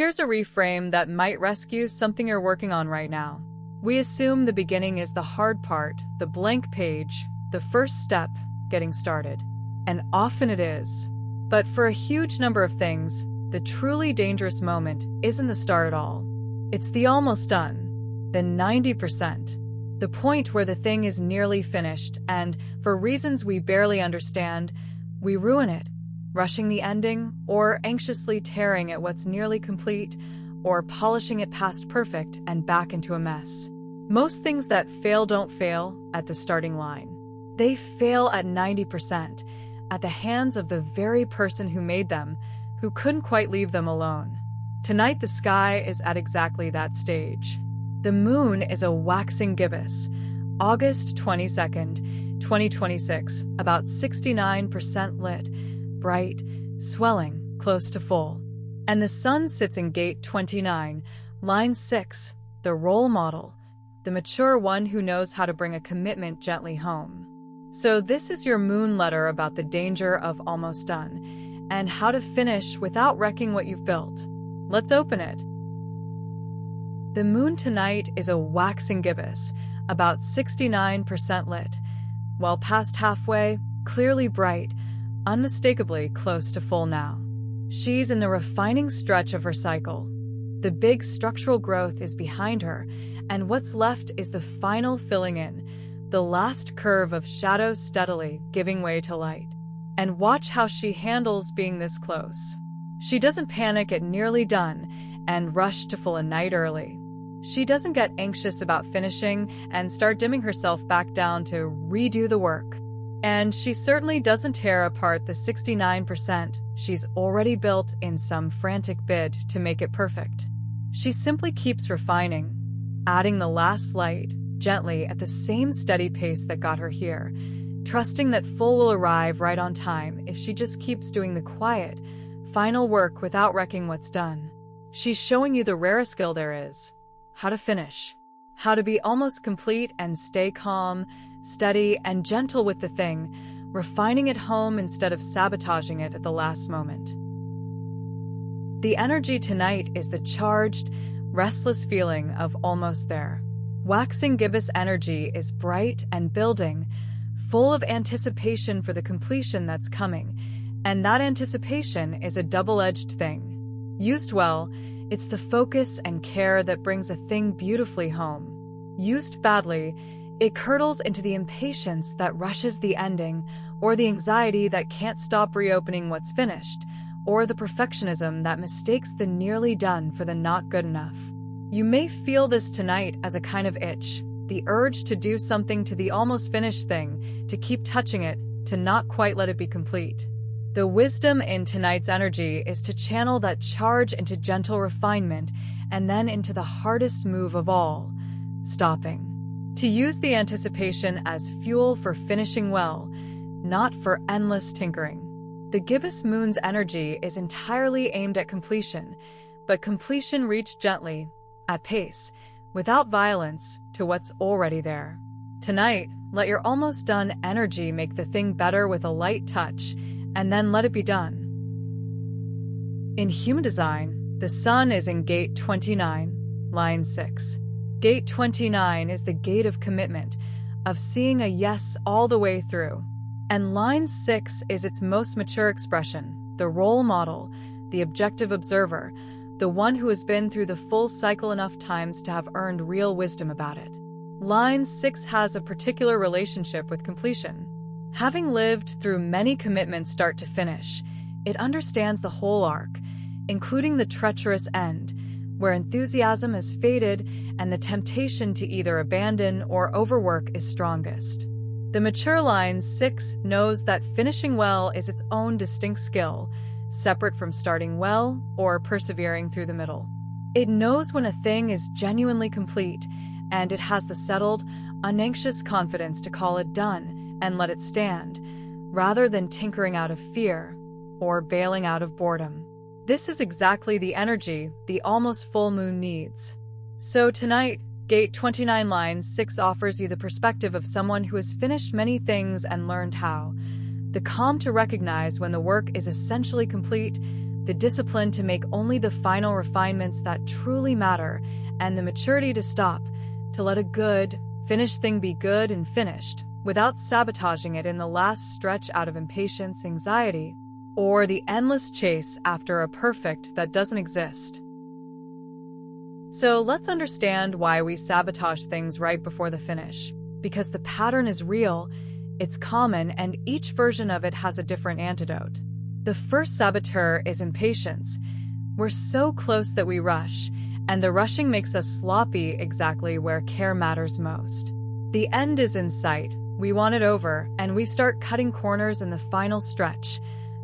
Here's a reframe that might rescue something you're working on right now. We assume the beginning is the hard part, the blank page, the first step, getting started. And often it is. But for a huge number of things, the truly dangerous moment isn't the start at all. It's the almost done, the 90%. The point where the thing is nearly finished, and for reasons we barely understand, we ruin it, rushing the ending, or anxiously tearing at what's nearly complete, or polishing it past perfect and back into a mess. Most things that fail don't fail at the starting line. They fail at 90%, at the hands of the very person who made them, who couldn't quite leave them alone. Tonight the sky is at exactly that stage. The moon is a waxing gibbous, August 22nd, 2026, about 69% lit, bright, swelling, close to full. And the sun sits in gate 29, line 6, the role model, the mature one who knows how to bring a commitment gently home. So this is your moon letter about the danger of almost done, and how to finish without wrecking what you've built. Let's open it. The moon tonight is a waxing gibbous, about 69% lit, well past halfway, clearly bright, unmistakably close to full now. She's in the refining stretch of her cycle. The big structural growth is behind her, and what's left is the final filling in, the last curve of shadow steadily giving way to light. And watch how she handles being this close. She doesn't panic at nearly done and rush to full a night early. She doesn't get anxious about finishing and start dimming herself back down to redo the work. And she certainly doesn't tear apart the 69% she's already built in some frantic bid to make it perfect. She simply keeps refining, adding the last light, gently at the same steady pace that got her here, trusting that full will arrive right on time if she just keeps doing the quiet, final work without wrecking what's done. She's showing you the rarest skill there is: how to finish, how to be almost complete and stay calm, steady, and gentle with the thing, refining it home instead of sabotaging it at the last moment. The energy tonight is the charged, restless feeling of almost there. Waxing gibbous energy is bright and building, full of anticipation for the completion that's coming, and that anticipation is a double-edged thing. Used well, it's the focus and care that brings a thing beautifully home. Used badly, it curdles into the impatience that rushes the ending, or the anxiety that can't stop reopening what's finished, or the perfectionism that mistakes the nearly done for the not good enough. You may feel this tonight as a kind of itch, the urge to do something to the almost finished thing, to keep touching it, to not quite let it be complete. The wisdom in tonight's energy is to channel that charge into gentle refinement and then into the hardest move of all, stopping. To use the anticipation as fuel for finishing well, not for endless tinkering. The gibbous moon's energy is entirely aimed at completion, but completion reached gently, at pace, without violence, to what's already there. Tonight, let your almost done energy make the thing better with a light touch, and then let it be done. In human design, the sun is in gate 29, line 6. Gate 29 is the gate of commitment, of seeing a yes all the way through. And line 6 is its most mature expression, the role model, the objective observer, the one who has been through the full cycle enough times to have earned real wisdom about it. Line 6 has a particular relationship with completion. Having lived through many commitments start to finish, it understands the whole arc, including the treacherous end, where enthusiasm has faded and the temptation to either abandon or overwork is strongest. The mature line 6 knows that finishing well is its own distinct skill, separate from starting well or persevering through the middle. It knows when a thing is genuinely complete, and it has the settled, unanxious confidence to call it done and let it stand, rather than tinkering out of fear or bailing out of boredom. This is exactly the energy the almost full moon needs. So tonight, Gate 29 line 6 offers you the perspective of someone who has finished many things and learned how. The calm to recognize when the work is essentially complete, the discipline to make only the final refinements that truly matter, and the maturity to stop, to let a good, finished thing be good and finished, without sabotaging it in the last stretch out of impatience, anxiety, or the endless chase after a perfect that doesn't exist. So let's understand why we sabotage things right before the finish. Because the pattern is real, it's common, and each version of it has a different antidote. The first saboteur is impatience. We're so close that we rush, and the rushing makes us sloppy exactly where care matters most. The end is in sight, we want it over, and we start cutting corners in the final stretch,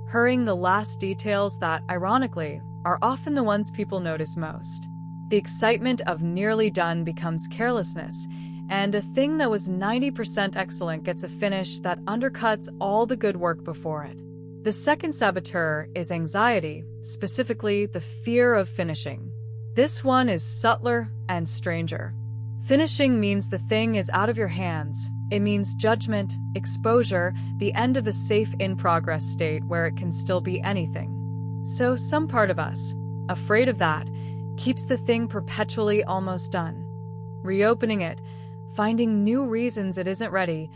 hurrying the last details that, ironically, are often the ones people notice most. The excitement of nearly done becomes carelessness, and a thing that was 90% excellent gets a finish that undercuts all the good work before it. The second saboteur is anxiety, specifically the fear of finishing. This one is subtler and stranger. Finishing means the thing is out of your hands. It means judgment, exposure, the end of the safe in-progress state where it can still be anything. So some part of us, afraid of that, keeps the thing perpetually almost done. Reopening it, finding new reasons it isn't ready,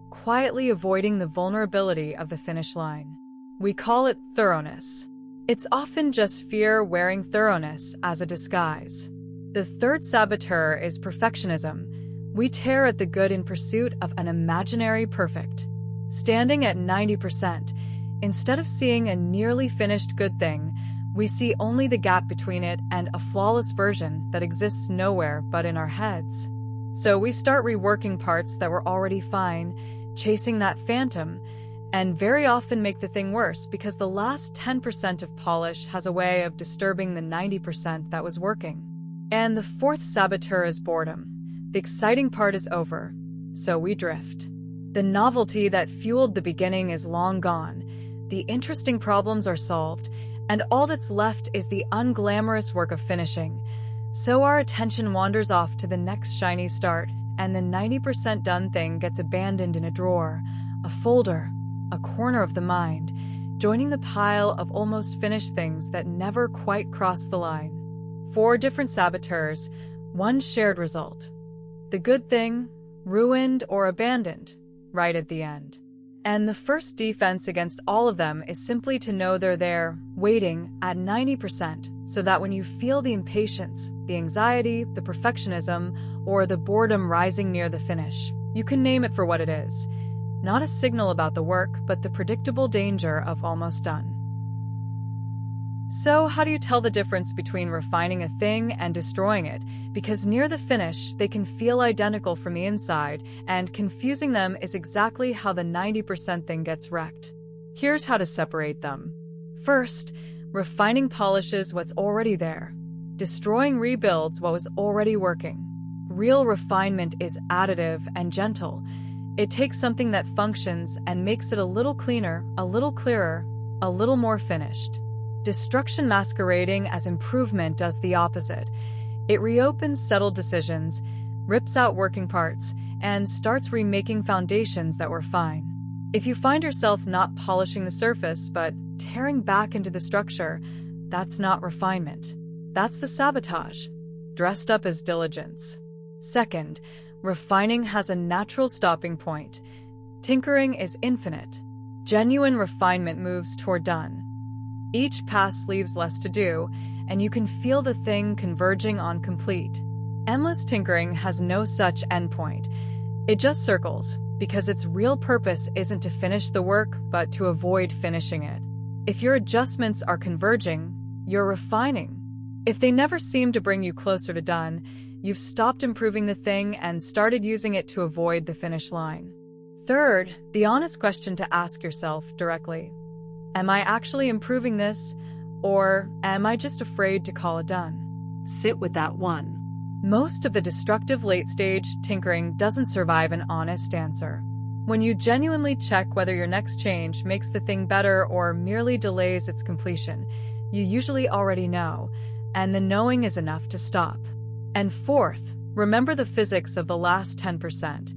quietly avoiding the vulnerability of the finish line. We call it thoroughness. It's often just fear wearing thoroughness as a disguise. The third saboteur is perfectionism. We tear at the good in pursuit of an imaginary perfect. Standing at 90%, instead of seeing a nearly finished good thing, we see only the gap between it and a flawless version that exists nowhere but in our heads. So we start reworking parts that were already fine, chasing that phantom, and very often make the thing worse because the last 10% of polish has a way of disturbing the 90% that was working. And the fourth saboteur is boredom. The exciting part is over, so we drift. The novelty that fueled the beginning is long gone. The interesting problems are solved, and all that's left is the unglamorous work of finishing. So our attention wanders off to the next shiny start, and the 90% done thing gets abandoned in a drawer, a folder, a corner of the mind, joining the pile of almost finished things that never quite crossed the line. 4 different saboteurs, one shared result. The good thing, ruined or abandoned, right at the end. And the first defense against all of them is simply to know they're there, waiting at 90%, so that when you feel the impatience, the anxiety, the perfectionism, or the boredom rising near the finish, you can name it for what it is. Not a signal about the work, but the predictable danger of almost done. So how do you tell the difference between refining a thing and destroying it? Because near the finish, they can feel identical from the inside, and confusing them is exactly how the 90% thing gets wrecked. Here's how to separate them. First, refining polishes what's already there. Destroying rebuilds what was already working. Real refinement is additive and gentle. It takes something that functions and makes it a little cleaner, a little clearer, a little more finished. Destruction masquerading as improvement does the opposite. It reopens settled decisions, rips out working parts, and starts remaking foundations that were fine. If you find yourself not polishing the surface but tearing back into the structure, that's not refinement. That's the sabotage, dressed up as diligence. Second, refining has a natural stopping point. Tinkering is infinite. Genuine refinement moves toward done. Each pass leaves less to do, and you can feel the thing converging on complete. Endless tinkering has no such endpoint. It just circles, because its real purpose isn't to finish the work, but to avoid finishing it. If your adjustments are converging, you're refining. If they never seem to bring you closer to done, you've stopped improving the thing and started using it to avoid the finish line. Third, the honest question to ask yourself directly. Am I actually improving this, or am I just afraid to call it done? Sit with that one. Most of the destructive late-stage tinkering doesn't survive an honest answer. When you genuinely check whether your next change makes the thing better or merely delays its completion, you usually already know, and the knowing is enough to stop. And fourth, remember the physics of the last 10%.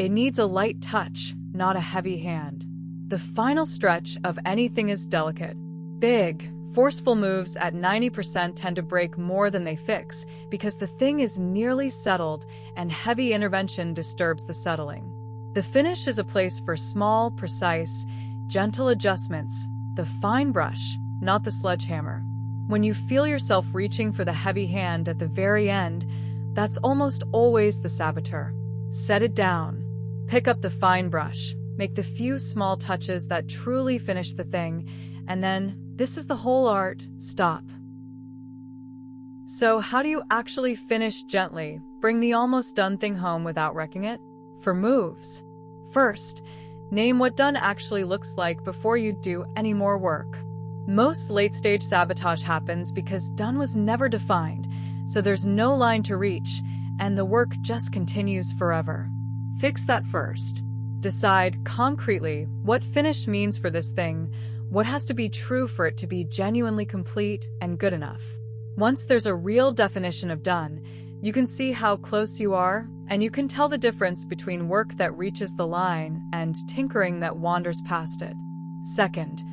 It needs a light touch, not a heavy hand. The final stretch of anything is delicate, big, Forceful moves at 90% tend to break more than they fix because the thing is nearly settled and heavy intervention disturbs the settling. The finish is a place for small, precise, gentle adjustments, the fine brush, not the sledgehammer. When you feel yourself reaching for the heavy hand at the very end, that's almost always the saboteur. Set it down. Pick up the fine brush. Make the few small touches that truly finish the thing, and then, this is the whole art, stop. So how do you actually finish gently, bring the almost done thing home without wrecking it? For moves. First, name what done actually looks like before you do any more work. Most late-stage sabotage happens because done was never defined, so there's no line to reach, and the work just continues forever. Fix that first. Decide concretely what finished means for this thing, what has to be true for it to be genuinely complete and good enough. Once there's a real definition of done, you can see how close you are, and you can tell the difference between work that reaches the line and tinkering that wanders past it. Second,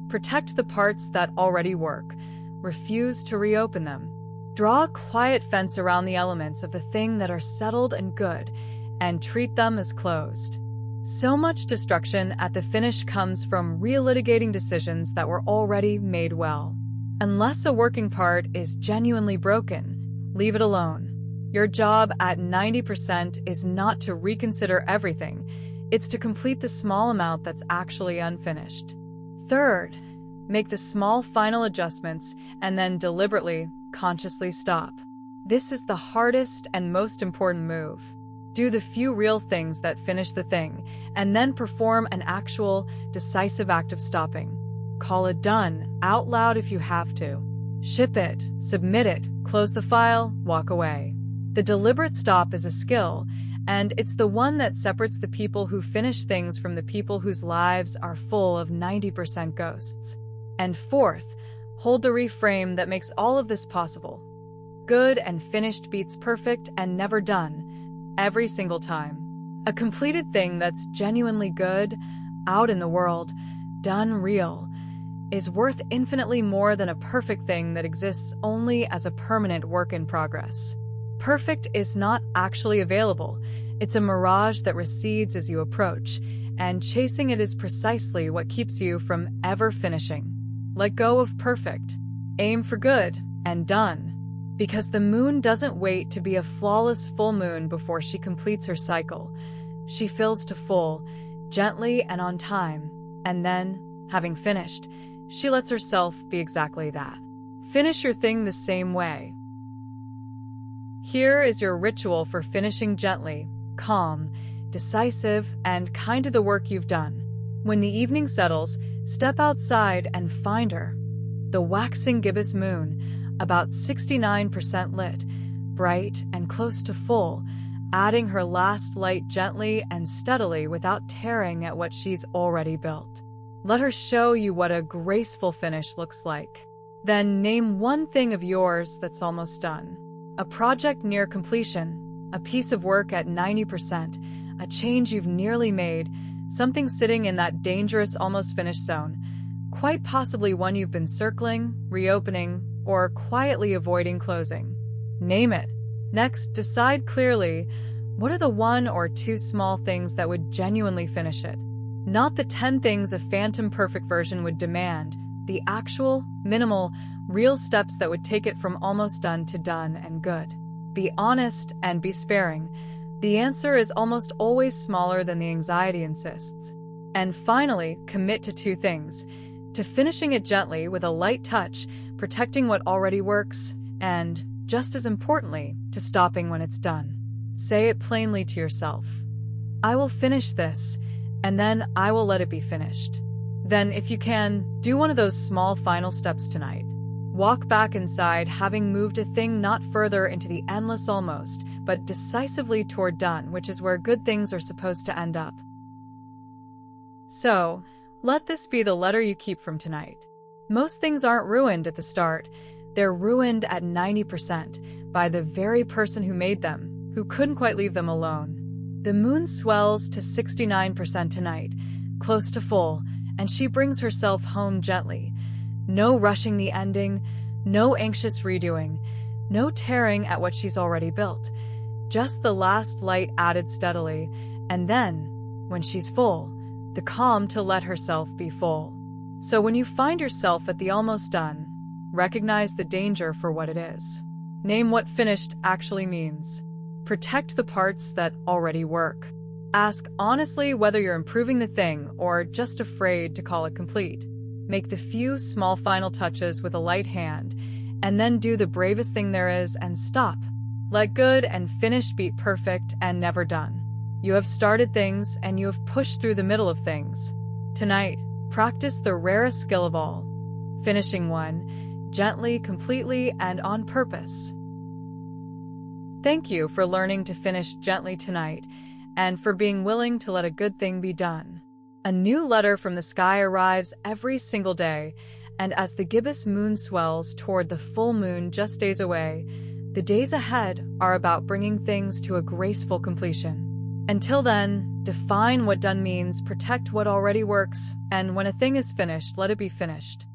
protect the parts that already work. Refuse to reopen them. Draw a quiet fence around the elements of the thing that are settled and good, and treat them as closed. So much destruction at the finish comes from relitigating decisions that were already made well. Unless a working part is genuinely broken, leave it alone. Your job at 90% is not to reconsider everything, it's to complete the small amount that's actually unfinished. Third, make the small final adjustments and then deliberately, consciously stop. This is the hardest and most important move. Do the few real things that finish the thing, and then perform an actual, decisive act of stopping. Call it done, out loud if you have to. Ship it, submit it, close the file, walk away. The deliberate stop is a skill, and it's the one that separates the people who finish things from the people whose lives are full of 90% ghosts. And fourth, hold the reframe that makes all of this possible. Good and finished beats perfect and never done. Every single time. A completed thing that's genuinely good, out in the world, done real, is worth infinitely more than a perfect thing that exists only as a permanent work in progress. Perfect is not actually available. It's a mirage that recedes as you approach, and chasing it is precisely what keeps you from ever finishing. Let go of perfect. Aim for good and done. Because the moon doesn't wait to be a flawless full moon before she completes her cycle. She fills to full, gently and on time, and then, having finished, she lets herself be exactly that. Finish your thing the same way. Here is your ritual for finishing gently, calm, decisive, and kind to the work you've done. When the evening settles, step outside and find her. The waxing gibbous moon, about 69% lit, bright and close to full, adding her last light gently and steadily without tearing at what she's already built. Let her show you what a graceful finish looks like. Then name one thing of yours that's almost done. A project near completion, a piece of work at 90%, a change you've nearly made, something sitting in that dangerous almost finished zone, quite possibly one you've been circling, reopening, or quietly avoiding closing. Name it. Next, decide clearly, what are the one or two small things that would genuinely finish it? Not the 10 things a phantom perfect version would demand, the actual, minimal, real steps that would take it from almost done to done and good. Be honest and be sparing. The answer is almost always smaller than the anxiety insists. And finally, commit to 2 things. To finishing it gently with a light touch, protecting what already works, and, just as importantly, to stopping when it's done. Say it plainly to yourself. I will finish this, and then I will let it be finished. Then, if you can, do one of those small final steps tonight. Walk back inside, having moved a thing not further into the endless almost, but decisively toward done, which is where good things are supposed to end up. So, let this be the letter you keep from tonight. Most things aren't ruined at the start. They're ruined at 90% by the very person who made them, who couldn't quite leave them alone. The moon swells to 69% tonight, close to full, and she brings herself home gently. No rushing the ending, no anxious redoing, no tearing at what she's already built. Just the last light added steadily, and then, when she's full, the calm to let herself be full. So when you find yourself at the almost done, recognize the danger for what it is. Name what finished actually means. Protect the parts that already work. Ask honestly whether you're improving the thing or just afraid to call it complete. Make the few small final touches with a light hand, and then do the bravest thing there is and stop. Let good and finished beat perfect and never done. You have started things and you have pushed through the middle of things. Tonight, practice the rarest skill of all, finishing one, gently, completely, and on purpose. Thank you for learning to finish gently tonight, and for being willing to let a good thing be done. A new letter from the sky arrives every single day, and as the gibbous moon swells toward the full moon just days away, the days ahead are about bringing things to a graceful completion. Until then, define what done means, protect what already works, and when a thing is finished, let it be finished.